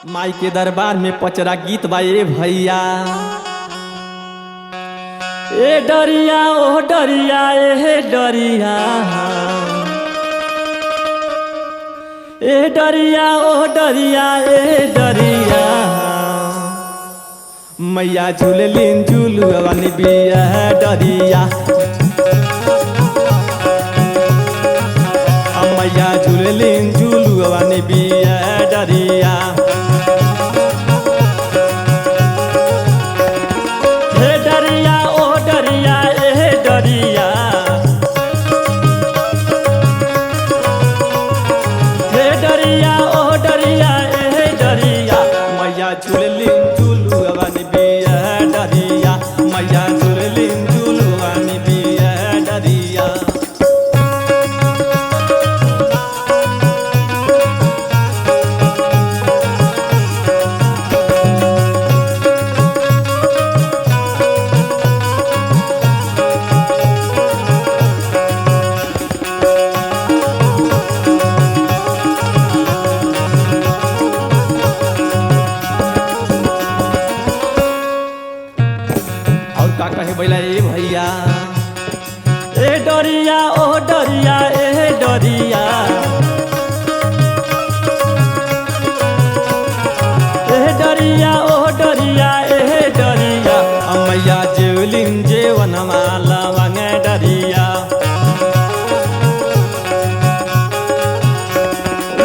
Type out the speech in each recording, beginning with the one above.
माई के दरबार में पचरा गीत बा ए भैया। ए डरिया ओ डरिया ए डरिया, ए डरिया ओ डरिया ए डरिया, मैया झूललिन झूलुआ बिया डरिया। मैया झूललिन झूलुआ बिया डरिया। हे डरिया ओ डरिया ए डरिया, हे डरिया ओ डरिया ए डरिया, मैया झूललिन झूलुआ बिया डरिया। मैया झूललिन झूलुआ बिया डरिया। का कहे बैला ए भैया। ए डरिया ओ डरिया ए डरिया, ए डरिया ओ डरिया ए डरिया, मैया जेवलिन जेवन माला वांगे डरिया।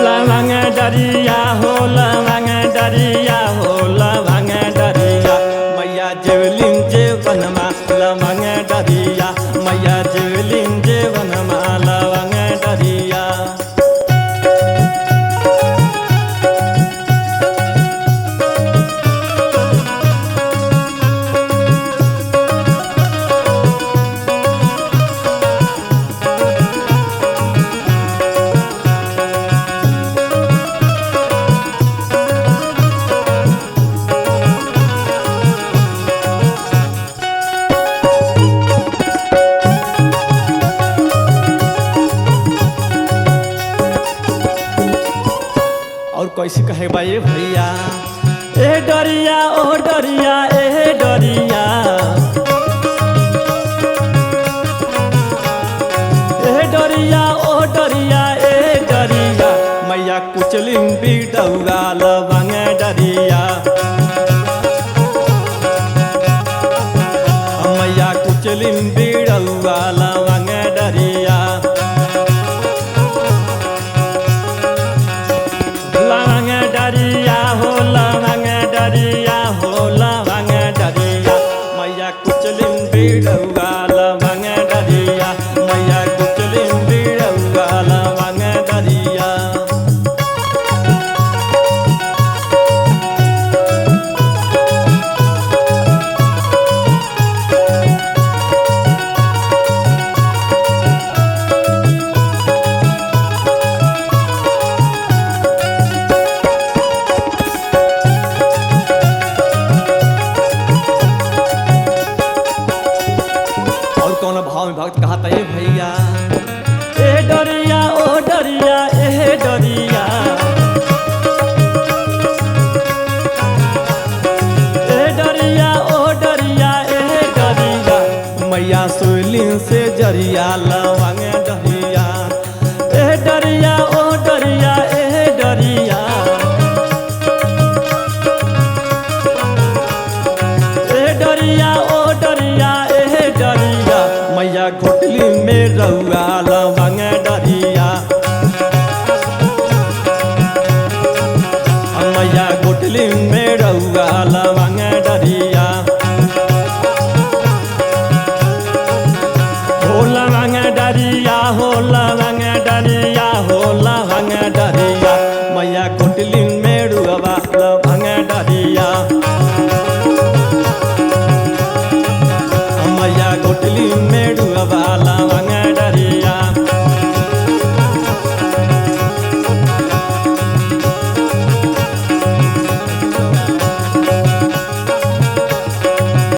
लवांगे डरिया हो लवांगे डरिया हो लवांगे डरिया, मैया जेवलिन लवंगे डरिया। मैया जेवलिन जेवन लवंगे डरिया। और कैसे कहे बा ए भैया। ए डरिया ओ डरिया ए डरिया, ए डरिया ओ डरिया ए डरिया, मैया कुचलिन बिडौआ लवंगे डरिया। मैया कुचलिन बिडौआ लवंगे डरिया। लवंगे डरिया हो लवंगे डरिया हो लवंगे डरिया, मैया कुचलिन बिडौआ लवंगे डरिया। मैया कुचलिन बिडौआ लवंगे डरिया। कौन भाव में भक्त कहा ए भैया। ए डरिया ओ डरिया ए डरिया, ए डरिया ओ डरिया ए डरिया, मैया सोलिन से जरिया लवंगे डरिया। ए डरिया ओ डरिया ए डरिया, ए डरिया ओ डरिया ए डरिया, मैया घोटली में रउआ लवंगे डरिया। मैया घोटली में रउआ लवंगे डरिया। हो लवंगे डरिया हो